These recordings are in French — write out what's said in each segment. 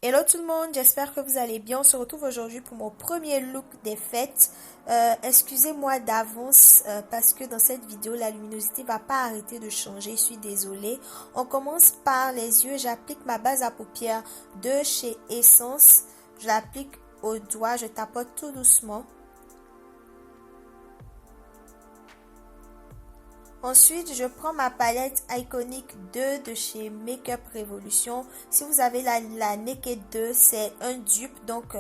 Hello tout le monde, j'espère que vous allez bien. On se retrouve aujourd'hui pour mon premier look des fêtes. Excusez-moi d'avance parce que dans cette vidéo, la luminosité va pas arrêter de changer. Je suis désolée. On commence par les yeux. J'applique ma base à paupières de chez Essence. Je l'applique au doigt. Je tapote tout doucement. Ensuite, je prends ma palette Iconic 2 de chez Makeup Revolution. Si vous avez la Naked 2, c'est un dupe. Donc,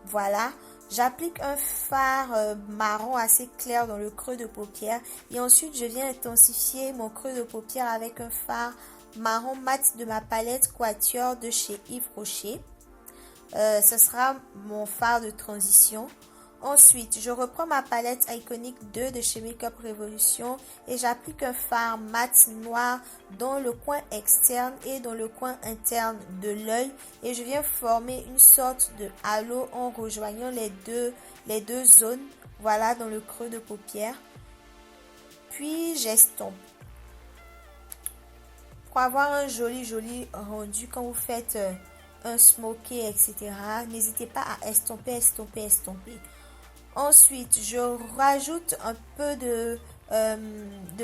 voilà. J'applique un fard marron assez clair dans le creux de paupière. Et ensuite, je viens intensifier mon creux de paupière avec un fard marron mat de ma palette Quatuor de chez Yves Rocher. Ce sera mon fard de transition. Ensuite, je reprends ma palette Iconic 2 de chez Makeup Revolution et j'applique un fard mat noir dans le coin externe et dans le coin interne de l'œil et je viens former une sorte de halo en rejoignant les deux zones, voilà, dans le creux de paupière. Puis j'estompe. Pour avoir un joli rendu quand vous faites un smoky, etc., n'hésitez pas à estomper. Ensuite, je rajoute un peu de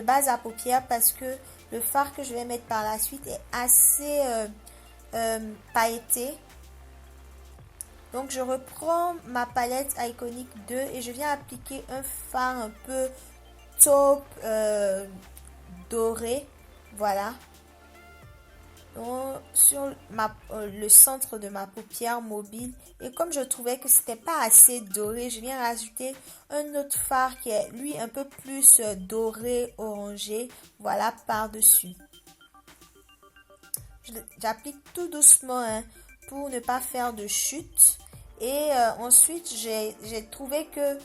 base à paupières parce que le fard que je vais mettre par la suite est assez pailleté. Donc, je reprends ma palette Iconic 2 et je viens appliquer un fard un peu taupe doré. Voilà. Donc, sur le centre de ma paupière mobile, et comme je trouvais que c'était pas assez doré, je viens rajouter un autre fard qui est lui un peu plus doré orangé, voilà, par dessus. J'applique tout doucement hein, pour ne pas faire de chute et ensuite j'ai trouvé que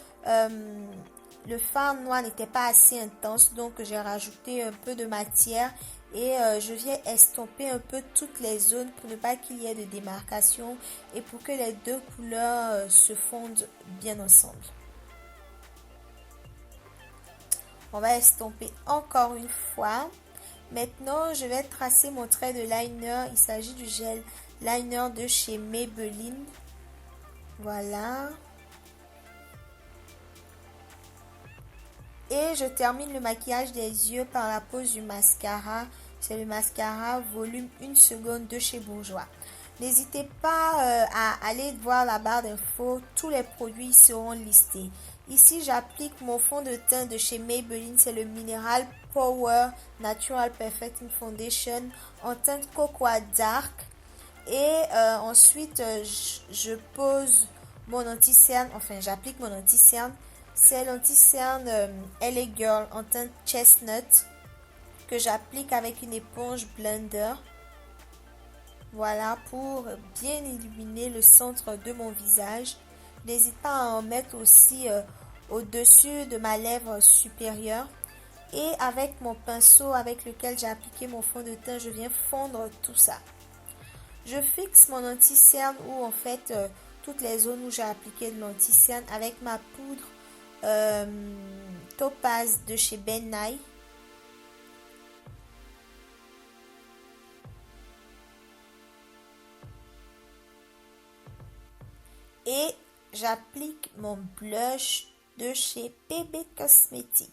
le fard noir n'était pas assez intense, donc j'ai rajouté un peu de matière et je viens estomper un peu toutes les zones pour ne pas qu'il y ait de démarcation et pour que les deux couleurs se fondent bien ensemble. On va estomper encore une fois. Maintenant, je vais tracer mon trait de liner. Il s'agit du gel liner de chez Maybelline. Voilà. Et je termine le maquillage des yeux par la pose du mascara. C'est le mascara volume 1 seconde de chez Bourjois. N'hésitez pas à aller voir la barre d'infos. Tous les produits seront listés. Ici, j'applique mon fond de teint de chez Maybelline. C'est le Mineral Power Natural Perfecting Foundation en teinte Cocoa Dark. Et ensuite, je pose mon anti-cerne. Enfin, j'applique mon anti-cerne. C'est l'anti-cerne LA Girl en teinte Chestnut que j'applique avec une éponge blender. Voilà, pour bien illuminer le centre de mon visage. N'hésite pas à en mettre aussi au-dessus de ma lèvre supérieure. Et avec mon pinceau avec lequel j'ai appliqué mon fond de teint, je viens fondre tout ça. Je fixe mon anti-cerne ou en fait toutes les zones où j'ai appliqué de l'anti-cerne avec ma poudre Topaz de chez Ben Nye. Et j'applique mon blush de chez PB Cosmetics.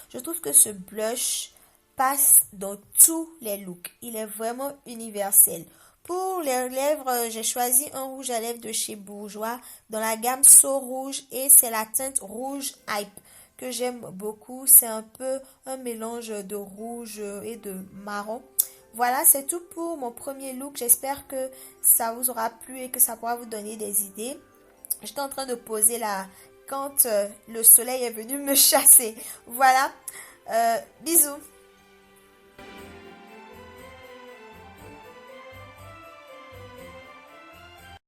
Je trouve que ce blush passe dans tous les looks. Il est vraiment universel. Pour les lèvres, j'ai choisi un rouge à lèvres de chez Bourjois dans la gamme So Rouge et c'est la teinte rouge Hype que j'aime beaucoup. C'est un peu un mélange de rouge et de marron. Voilà, c'est tout pour mon premier look. J'espère que ça vous aura plu et que ça pourra vous donner des idées. J'étais en train de poser là quand le soleil est venu me chasser. Voilà, bisous.